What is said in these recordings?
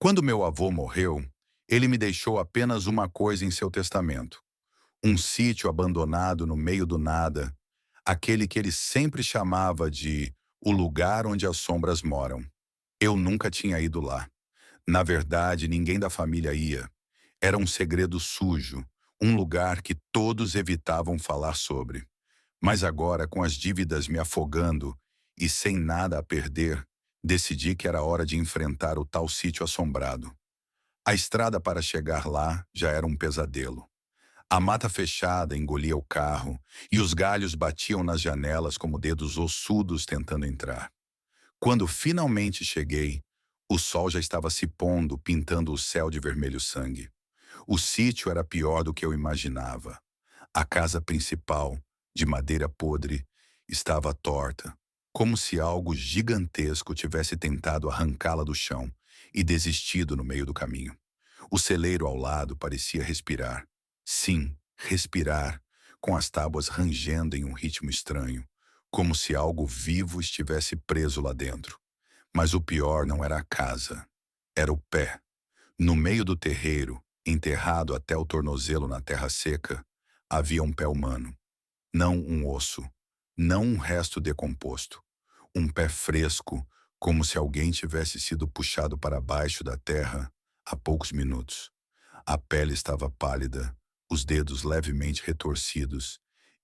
Quando meu avô morreu, ele me deixou apenas uma coisa em seu testamento: um sítio abandonado no meio do nada, aquele que ele sempre chamava de o lugar onde as sombras moram. Eu nunca tinha ido lá. Na verdade, ninguém da família ia. Era um segredo sujo, um lugar que todos evitavam falar sobre. Mas agora, com as dívidas me afogando e sem nada a perder, decidi que era hora de enfrentar o tal sítio assombrado. A estrada para chegar lá já era um pesadelo. A mata fechada engolia o carro e os galhos batiam nas janelas como dedos ossudos tentando entrar. Quando finalmente cheguei, o sol já estava se pondo, pintando o céu de vermelho sangue. O sítio era pior do que eu imaginava. A casa principal, de madeira podre, estava torta, como se algo gigantesco tivesse tentado arrancá-la do chão e desistido no meio do caminho. O celeiro ao lado parecia respirar. Sim, respirar, com as tábuas rangendo em um ritmo estranho, como se algo vivo estivesse preso lá dentro. Mas o pior não era a casa, era o pé. No meio do terreiro, enterrado até o tornozelo na terra seca, havia um pé humano. Não um osso, não um resto decomposto. Um pé fresco, como se alguém tivesse sido puxado para baixo da terra há poucos minutos. A pele estava pálida, os dedos levemente retorcidos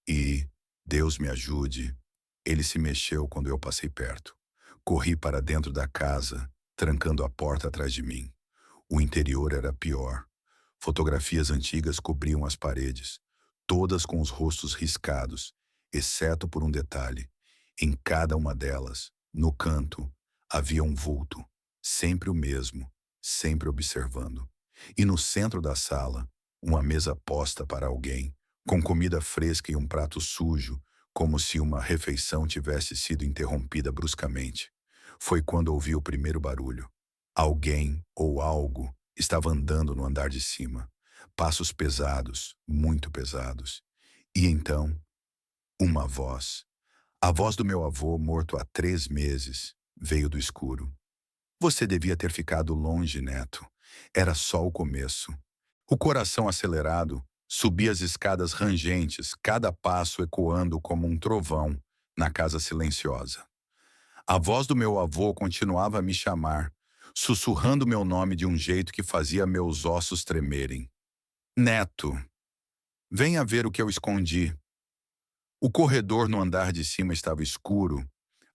e, Deus me ajude, ele se mexeu quando eu passei perto. Corri para dentro da casa, trancando a porta atrás de mim. O interior era pior. Fotografias antigas cobriam as paredes, todas com os rostos riscados, exceto por um detalhe. Em cada uma delas, no canto, havia um vulto, sempre o mesmo, sempre observando. E no centro da sala, uma mesa posta para alguém, com comida fresca e um prato sujo, como se uma refeição tivesse sido interrompida bruscamente. Foi quando ouvi o primeiro barulho. Alguém ou algo estava andando no andar de cima. Passos pesados, muito pesados. E então, uma voz. A voz do meu avô, morto há 3 meses, veio do escuro. Você devia ter ficado longe, neto. Era só o começo. O coração acelerado, subia as escadas rangentes, cada passo ecoando como um trovão na casa silenciosa. A voz do meu avô continuava a me chamar, sussurrando meu nome de um jeito que fazia meus ossos tremerem. Neto, venha ver o que eu escondi. O corredor no andar de cima estava escuro,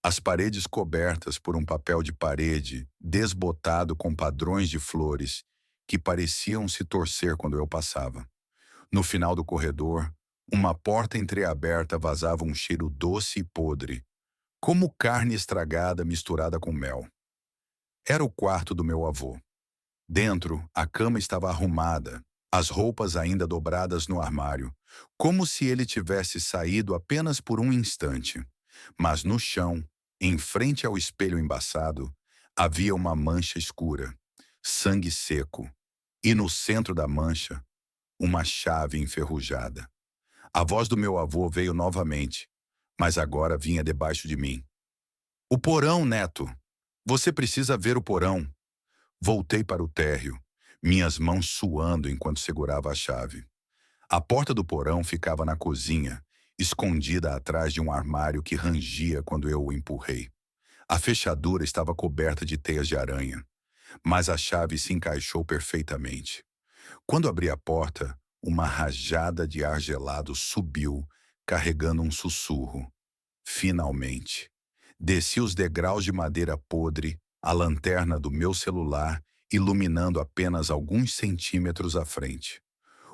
as paredes cobertas por um papel de parede, desbotado com padrões de flores, que pareciam se torcer quando eu passava. No final do corredor, uma porta entreaberta vazava um cheiro doce e podre, como carne estragada misturada com mel. Era o quarto do meu avô. Dentro, a cama estava arrumada, as roupas ainda dobradas no armário, como se ele tivesse saído apenas por um instante. Mas no chão, em frente ao espelho embaçado, havia uma mancha escura, sangue seco, e no centro da mancha, uma chave enferrujada. A voz do meu avô veio novamente, mas agora vinha debaixo de mim. O porão, neto! Você precisa ver o porão. Voltei para o térreo, minhas mãos suando enquanto segurava a chave. A porta do porão ficava na cozinha, escondida atrás de um armário que rangia quando eu o empurrei. A fechadura estava coberta de teias de aranha, mas a chave se encaixou perfeitamente. Quando abri a porta, uma rajada de ar gelado subiu, carregando um sussurro. Finalmente. Desci os degraus de madeira podre, a lanterna do meu celular iluminando apenas alguns centímetros à frente.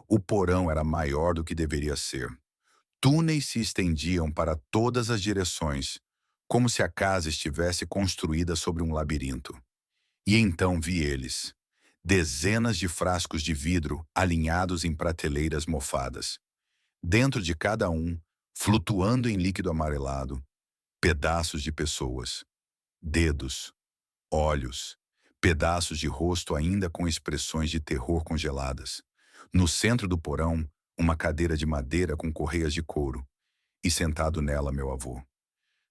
O porão era maior do que deveria ser. Túneis se estendiam para todas as direções, como se a casa estivesse construída sobre um labirinto. E então vi eles. Dezenas de frascos de vidro alinhados em prateleiras mofadas. Dentro de cada um, flutuando em líquido amarelado, pedaços de pessoas. Dedos, olhos, pedaços de rosto ainda com expressões de terror congeladas. No centro do porão, uma cadeira de madeira com correias de couro, e sentado nela meu avô.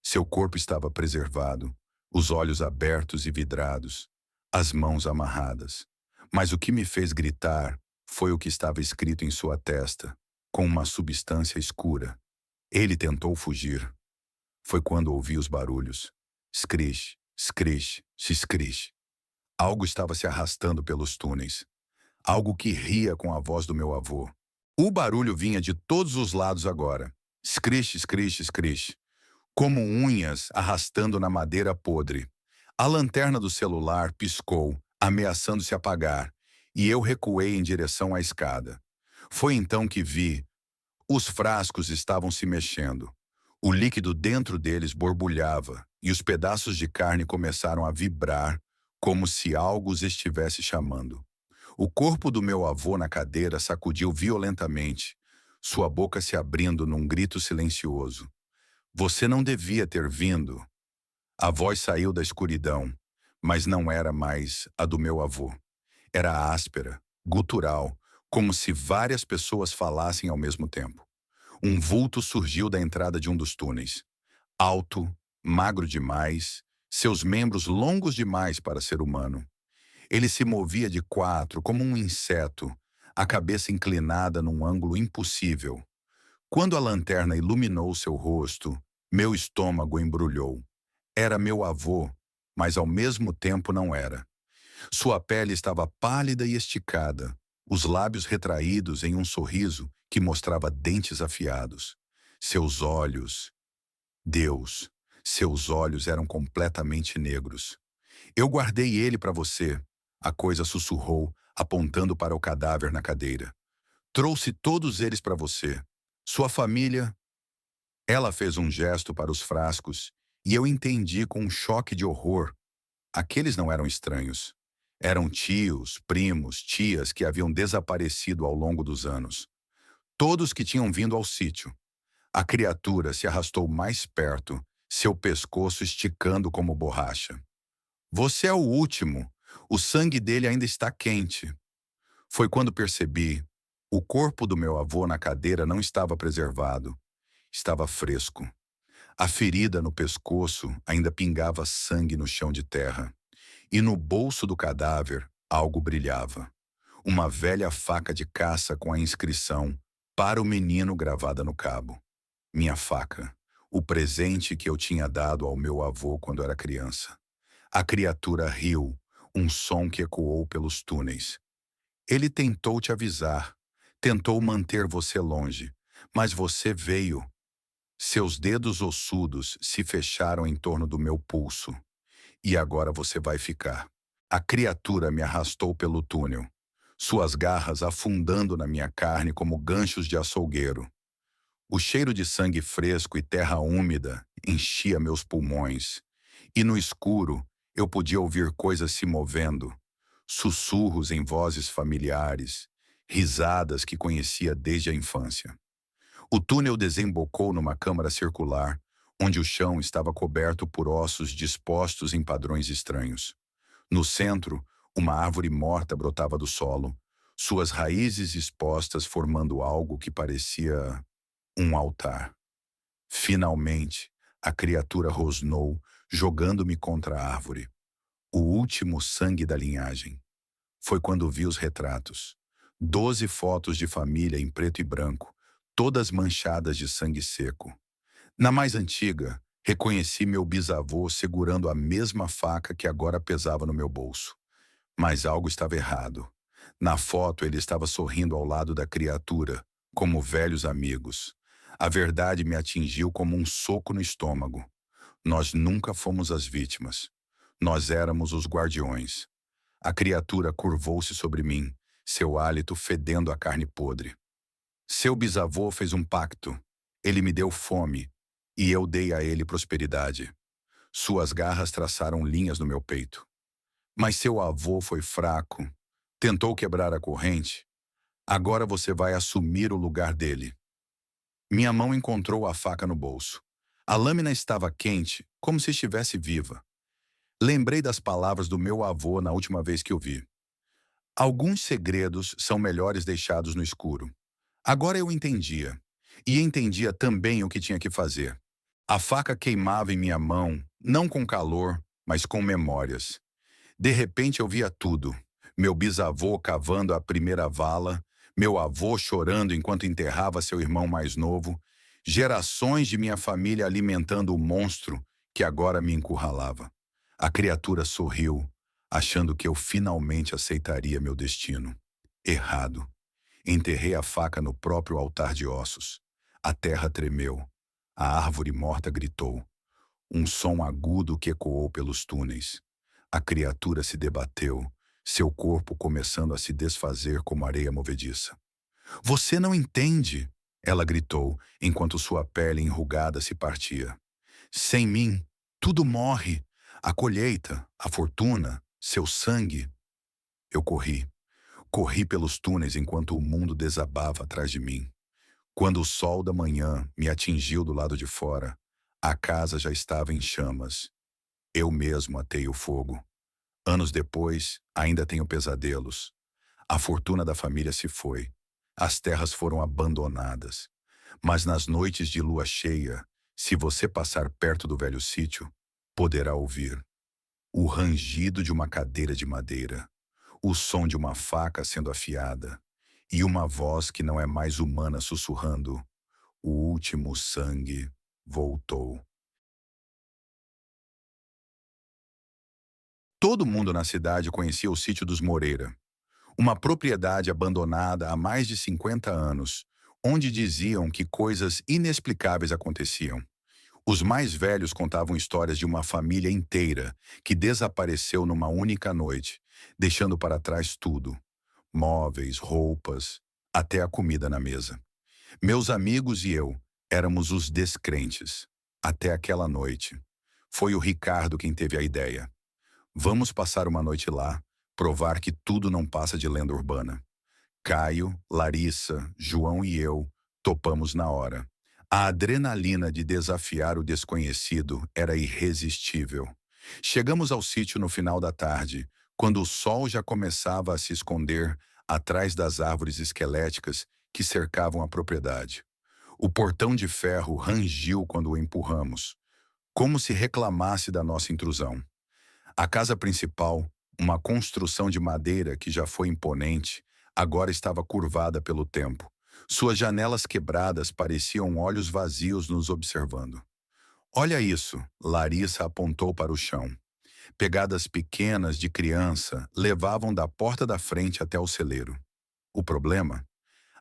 Seu corpo estava preservado, os olhos abertos e vidrados, as mãos amarradas. Mas o que me fez gritar foi o que estava escrito em sua testa, com uma substância escura. Ele tentou fugir. Foi quando ouvi os barulhos. Scrish, scrish, scrish. Algo estava se arrastando pelos túneis. Algo que ria com a voz do meu avô. O barulho vinha de todos os lados agora. Scrish, scrish, scrish. Como unhas arrastando na madeira podre. A lanterna do celular piscou, ameaçando se apagar, e eu recuei em direção à escada. Foi então que vi. Os frascos estavam se mexendo. O líquido dentro deles borbulhava, e os pedaços de carne começaram a vibrar, como se algo os estivesse chamando. O corpo do meu avô na cadeira sacudiu violentamente, sua boca se abrindo num grito silencioso. Você não devia ter vindo. A voz saiu da escuridão, mas não era mais a do meu avô. Era áspera, gutural, como se várias pessoas falassem ao mesmo tempo. Um vulto surgiu da entrada de um dos túneis. Alto, magro demais, seus membros longos demais para ser humano. Ele se movia de quatro, como um inseto, a cabeça inclinada num ângulo impossível. Quando a lanterna iluminou seu rosto, meu estômago embrulhou. Era meu avô, mas ao mesmo tempo não era. Sua pele estava pálida e esticada, os lábios retraídos em um sorriso que mostrava dentes afiados. Seus olhos... Deus, seus olhos eram completamente negros. Eu guardei ele para você, a coisa sussurrou, apontando para o cadáver na cadeira. Trouxe todos eles para você. Sua família... Ela fez um gesto para os frascos, e eu entendi com um choque de horror. Aqueles não eram estranhos. Eram tios, primos, tias que haviam desaparecido ao longo dos anos. Todos que tinham vindo ao sítio. A criatura se arrastou mais perto, seu pescoço esticando como borracha. Você é o último. O sangue dele ainda está quente. Foi quando percebi. O corpo do meu avô na cadeira não estava preservado. Estava fresco. A ferida no pescoço ainda pingava sangue no chão de terra. E no bolso do cadáver, algo brilhava. Uma velha faca de caça com a inscrição "Para o menino" gravada no cabo. Minha faca. O presente que eu tinha dado ao meu avô quando era criança. A criatura riu, um som que ecoou pelos túneis. Ele tentou te avisar, tentou manter você longe, mas você veio. Seus dedos ossudos se fecharam em torno do meu pulso. E agora você vai ficar. A criatura me arrastou pelo túnel, suas garras afundando na minha carne como ganchos de açougueiro. O cheiro de sangue fresco e terra úmida enchia meus pulmões. E no escuro, eu podia ouvir coisas se movendo, sussurros em vozes familiares, risadas que conhecia desde a infância. O túnel desembocou numa câmara circular, onde o chão estava coberto por ossos dispostos em padrões estranhos. No centro, uma árvore morta brotava do solo, suas raízes expostas formando algo que parecia um altar. Finalmente, a criatura rosnou, jogando-me contra a árvore. O último sangue da linhagem. Foi quando vi os retratos. 12 fotos de família em preto e branco, todas manchadas de sangue seco. Na mais antiga, reconheci meu bisavô segurando a mesma faca que agora pesava no meu bolso. Mas algo estava errado. Na foto, ele estava sorrindo ao lado da criatura, como velhos amigos. A verdade me atingiu como um soco no estômago. Nós nunca fomos as vítimas. Nós éramos os guardiões. A criatura curvou-se sobre mim, seu hálito fedendo a carne podre. Seu bisavô fez um pacto. Ele me deu fome, e eu dei a ele prosperidade. Suas garras traçaram linhas no meu peito. Mas seu avô foi fraco. Tentou quebrar a corrente. Agora você vai assumir o lugar dele. Minha mão encontrou a faca no bolso. A lâmina estava quente, como se estivesse viva. Lembrei das palavras do meu avô na última vez que o vi. Alguns segredos são melhores deixados no escuro. Agora eu entendia. E entendia também o que tinha que fazer. A faca queimava em minha mão, não com calor, mas com memórias. De repente eu via tudo. Meu bisavô cavando a primeira vala, meu avô chorando enquanto enterrava seu irmão mais novo, gerações de minha família alimentando o monstro que agora me encurralava. A criatura sorriu, achando que eu finalmente aceitaria meu destino. Errado. Enterrei a faca no próprio altar de ossos. A terra tremeu. A árvore morta gritou. Um som agudo que ecoou pelos túneis. A criatura se debateu, seu corpo começando a se desfazer como areia movediça. Você não entende, ela gritou, enquanto sua pele enrugada se partia. Sem mim, tudo morre. A colheita, a fortuna, seu sangue. Eu corri. Corri pelos túneis enquanto o mundo desabava atrás de mim. Quando o sol da manhã me atingiu do lado de fora, a casa já estava em chamas. Eu mesmo atei o fogo. Anos depois, ainda tenho pesadelos. A fortuna da família se foi. As terras foram abandonadas. Mas nas noites de lua cheia, se você passar perto do velho sítio, poderá ouvir o rangido de uma cadeira de madeira, o som de uma faca sendo afiada e uma voz que não é mais humana sussurrando: o último sangue voltou. Todo mundo na cidade conhecia o sítio dos Moreira, uma propriedade abandonada há mais de 50 anos, onde diziam que coisas inexplicáveis aconteciam. Os mais velhos contavam histórias de uma família inteira que desapareceu numa única noite, deixando para trás tudo: móveis, roupas, até a comida na mesa. Meus amigos e eu éramos os descrentes. Até aquela noite. Foi o Ricardo quem teve a ideia. Vamos passar uma noite lá, provar que tudo não passa de lenda urbana. Caio, Larissa, João e eu topamos na hora. A adrenalina de desafiar o desconhecido era irresistível. Chegamos ao sítio no final da tarde, quando o sol já começava a se esconder atrás das árvores esqueléticas que cercavam a propriedade. O portão de ferro rangiu quando o empurramos, como se reclamasse da nossa intrusão. A casa principal, uma construção de madeira que já foi imponente, agora estava curvada pelo tempo. Suas janelas quebradas pareciam olhos vazios nos observando. Olha isso, Larissa apontou para o chão. Pegadas pequenas de criança levavam da porta da frente até o celeiro. O problema?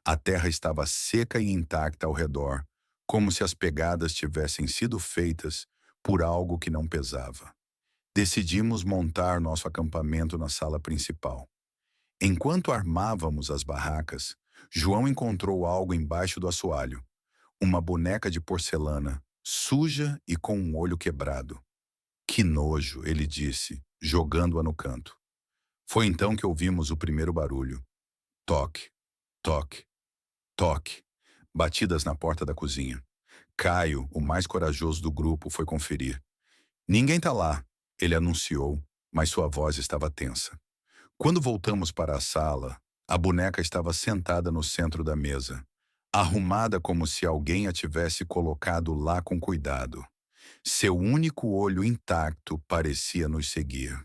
A terra estava seca e intacta ao redor, como se as pegadas tivessem sido feitas por algo que não pesava. Decidimos montar nosso acampamento na sala principal. Enquanto armávamos as barracas, João encontrou algo embaixo do assoalho. Uma boneca de porcelana, suja e com um olho quebrado. Que nojo, ele disse, jogando-a no canto. Foi então que ouvimos o primeiro barulho. Toque, toque, toque. Batidas na porta da cozinha. Caio, o mais corajoso do grupo, foi conferir. Ninguém tá lá, ele anunciou, mas sua voz estava tensa. Quando voltamos para a sala, a boneca estava sentada no centro da mesa, arrumada como se alguém a tivesse colocado lá com cuidado. Seu único olho intacto parecia nos seguir.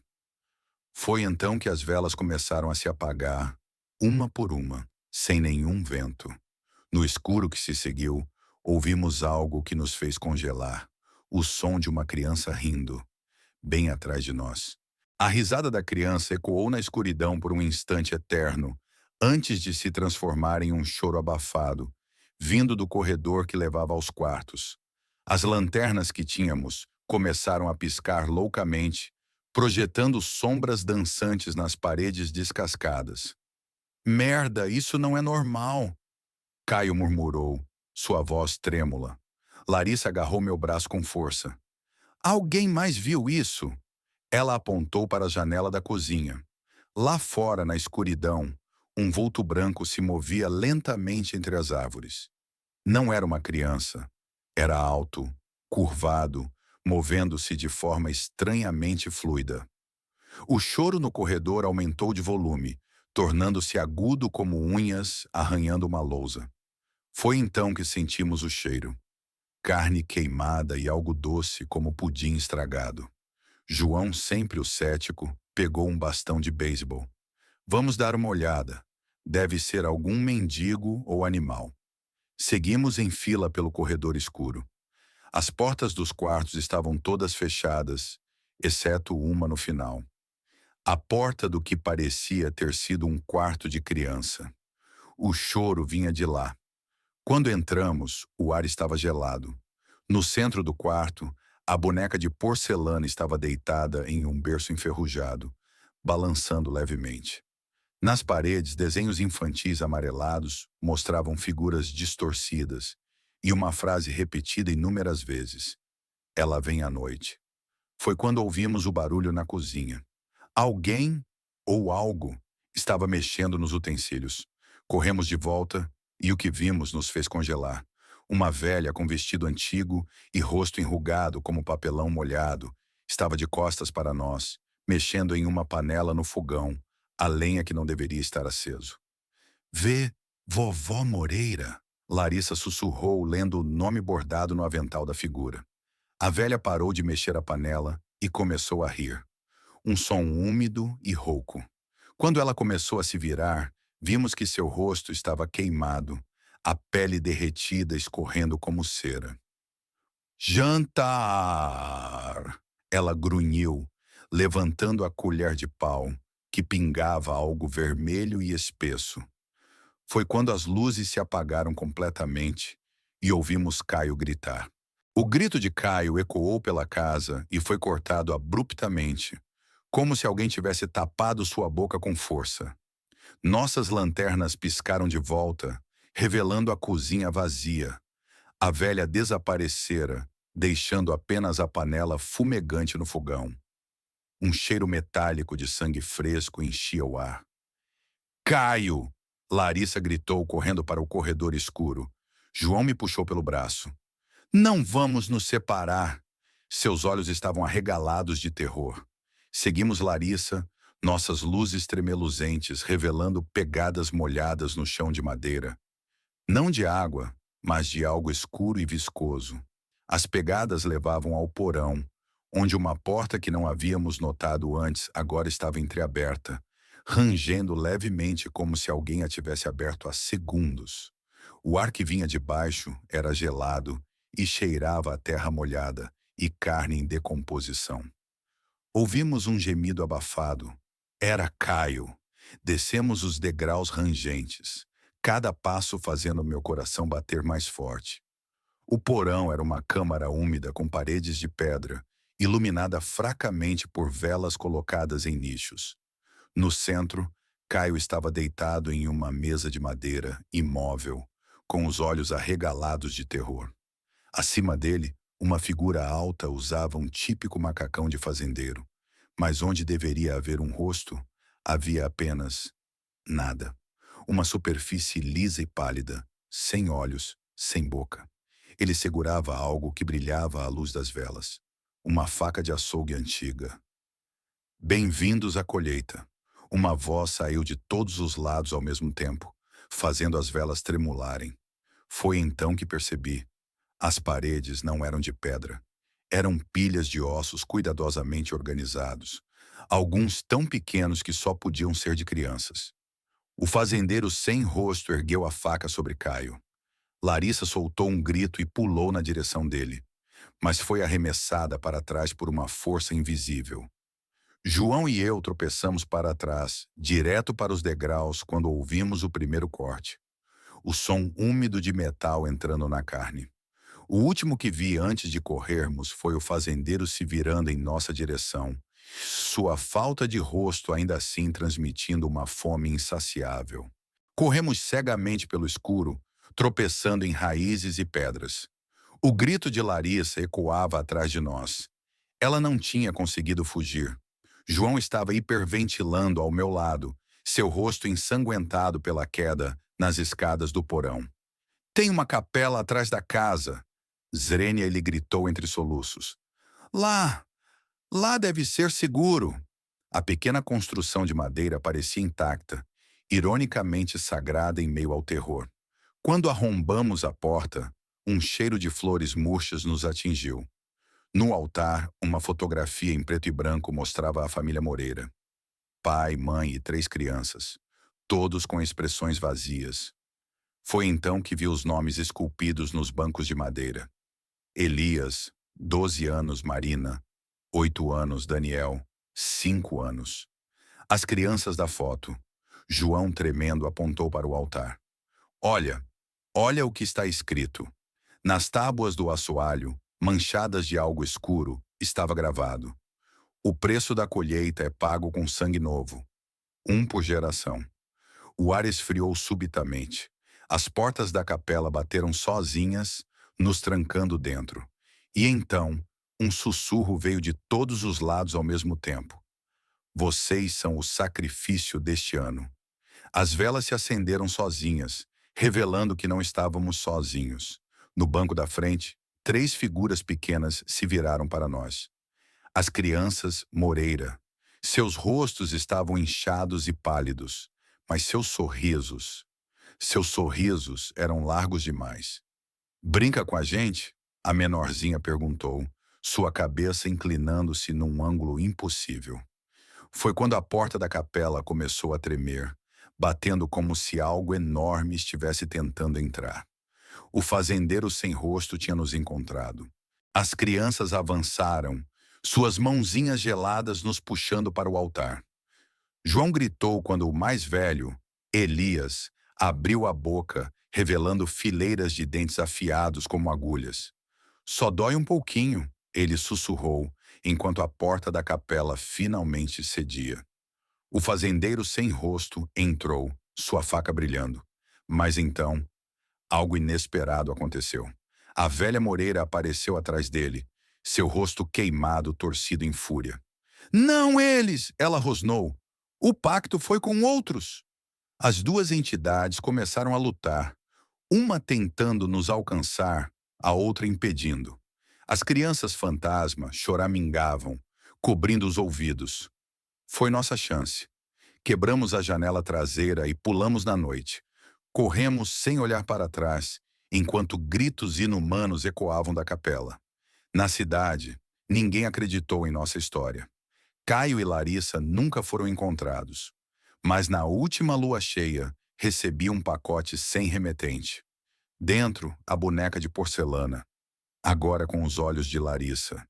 Foi então que as velas começaram a se apagar, uma por uma, sem nenhum vento. No escuro que se seguiu, ouvimos algo que nos fez congelar, o som de uma criança rindo, bem atrás de nós. A risada da criança ecoou na escuridão por um instante eterno, antes de se transformar em um choro abafado, vindo do corredor que levava aos quartos. As lanternas que tínhamos começaram a piscar loucamente, projetando sombras dançantes nas paredes descascadas. Merda, isso não é normal, Caio murmurou, sua voz trêmula. Larissa agarrou meu braço com força. Alguém mais viu isso? Ela apontou para a janela da cozinha. Lá fora, na escuridão, um vulto branco se movia lentamente entre as árvores. Não era uma criança. Era alto, curvado, movendo-se de forma estranhamente fluida. O choro no corredor aumentou de volume, tornando-se agudo como unhas arranhando uma lousa. Foi então que sentimos o cheiro. Carne queimada e algo doce como pudim estragado. João, sempre o cético, pegou um bastão de beisebol. Vamos dar uma olhada. Deve ser algum mendigo ou animal. Seguimos em fila pelo corredor escuro. As portas dos quartos estavam todas fechadas, exceto uma no final. A porta do que parecia ter sido um quarto de criança. O choro vinha de lá. Quando entramos, o ar estava gelado. No centro do quarto, a boneca de porcelana estava deitada em um berço enferrujado, balançando levemente. Nas paredes, desenhos infantis amarelados mostravam figuras distorcidas e uma frase repetida inúmeras vezes: "Ela vem à noite." Foi quando ouvimos o barulho na cozinha. Alguém ou algo estava mexendo nos utensílios. Corremos de volta e o que vimos nos fez congelar. Uma velha com vestido antigo e rosto enrugado como papelão molhado estava de costas para nós, mexendo em uma panela no fogão, a lenha que não deveria estar aceso. "Vê, vovó Moreira!" Larissa sussurrou, lendo o nome bordado no avental da figura. A velha parou de mexer a panela e começou a rir. Um som úmido e rouco. Quando ela começou a se virar, vimos que seu rosto estava queimado, a pele derretida escorrendo como cera. "Jantar!" Ela grunhiu, levantando a colher de pau, que pingava algo vermelho e espesso. Foi quando as luzes se apagaram completamente e ouvimos Caio gritar. O grito de Caio ecoou pela casa e foi cortado abruptamente, como se alguém tivesse tapado sua boca com força. Nossas lanternas piscaram de volta, revelando a cozinha vazia. A velha desaparecera, deixando apenas a panela fumegante no fogão. Um cheiro metálico de sangue fresco enchia o ar. "Caio!" Larissa gritou, correndo para o corredor escuro. João me puxou pelo braço. "Não vamos nos separar." Seus olhos estavam arregalados de terror. Seguimos Larissa, nossas luzes tremeluzentes revelando pegadas molhadas no chão de madeira. Não de água, mas de algo escuro e viscoso. As pegadas levavam ao porão, onde uma porta que não havíamos notado antes agora estava entreaberta, rangendo levemente como se alguém a tivesse aberto há segundos. O ar que vinha de baixo era gelado e cheirava a terra molhada e carne em decomposição. Ouvimos um gemido abafado. Era Caio. Descemos os degraus rangentes, cada passo fazendo meu coração bater mais forte. O porão era uma câmara úmida com paredes de pedra, iluminada fracamente por velas colocadas em nichos. No centro, Caio estava deitado em uma mesa de madeira, imóvel, com os olhos arregalados de terror. Acima dele, uma figura alta usava um típico macacão de fazendeiro, mas onde deveria haver um rosto, havia apenas nada. Uma superfície lisa e pálida, sem olhos, sem boca. Ele segurava algo que brilhava à luz das velas. Uma faca de açougue antiga. "Bem-vindos à colheita." Uma voz saiu de todos os lados ao mesmo tempo, fazendo as velas tremularem. Foi então que percebi. As paredes não eram de pedra. Eram pilhas de ossos cuidadosamente organizados, alguns tão pequenos que só podiam ser de crianças. O fazendeiro sem rosto ergueu a faca sobre Caio. Larissa soltou um grito e pulou na direção dele, mas foi arremessada para trás por uma força invisível. João e eu tropeçamos para trás, direto para os degraus quando ouvimos o primeiro corte. O som úmido de metal entrando na carne. O último que vi antes de corrermos foi o fazendeiro se virando em nossa direção, sua falta de rosto ainda assim transmitindo uma fome insaciável. Corremos cegamente pelo escuro, tropeçando em raízes e pedras. O grito de Larissa ecoava atrás de nós. Ela não tinha conseguido fugir. João estava hiperventilando ao meu lado, seu rosto ensanguentado pela queda nas escadas do porão. "Tem uma capela atrás da casa." Zrenia lhe gritou entre soluços. Lá deve ser seguro." A pequena construção de madeira parecia intacta, ironicamente sagrada em meio ao terror. Quando arrombamos a porta, um cheiro de flores murchas nos atingiu. No altar, uma fotografia em preto e branco mostrava a família Moreira. Pai, mãe e 3 crianças, todos com expressões vazias. Foi então que vi os nomes esculpidos nos bancos de madeira. Elias, 12 anos, Marina, 8 anos, Daniel, 5 anos. As crianças da foto. João, tremendo, apontou para o altar. Olha, olha o que está escrito. Nas tábuas do assoalho, manchadas de algo escuro, estava gravado: o preço da colheita é pago com sangue novo, um por geração. O ar esfriou subitamente. As portas da capela bateram sozinhas, nos trancando dentro. E então, um sussurro veio de todos os lados ao mesmo tempo. Vocês são o sacrifício deste ano. As velas se acenderam sozinhas, revelando que não estávamos sozinhos. No banco da frente, 3 figuras pequenas se viraram para nós. As crianças Moreira. Seus rostos estavam inchados e pálidos, mas seus sorrisos eram largos demais. Brinca com a gente? A menorzinha perguntou, sua cabeça inclinando-se num ângulo impossível. Foi quando a porta da capela começou a tremer, batendo como se algo enorme estivesse tentando entrar. O fazendeiro sem rosto tinha nos encontrado. As crianças avançaram, suas mãozinhas geladas nos puxando para o altar. João gritou quando o mais velho, Elias, abriu a boca, revelando fileiras de dentes afiados como agulhas. Só dói um pouquinho, ele sussurrou, enquanto a porta da capela finalmente cedia. O fazendeiro sem rosto entrou, sua faca brilhando. Mas então, algo inesperado aconteceu. A velha Moreira apareceu atrás dele, seu rosto queimado, torcido em fúria. Não eles! Ela rosnou. O pacto foi com outros. As 2 entidades começaram a lutar, uma tentando nos alcançar, a outra impedindo. As crianças fantasma choramingavam, cobrindo os ouvidos. Foi nossa chance. Quebramos a janela traseira e pulamos na noite. Corremos sem olhar para trás, enquanto gritos inumanos ecoavam da capela. Na cidade, ninguém acreditou em nossa história. Caio e Larissa nunca foram encontrados. Mas na última lua cheia, recebi um pacote sem remetente. Dentro, a boneca de porcelana, agora com os olhos de Larissa,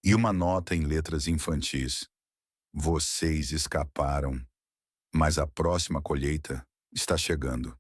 e uma nota em letras infantis. Vocês escaparam, mas a próxima colheita está chegando.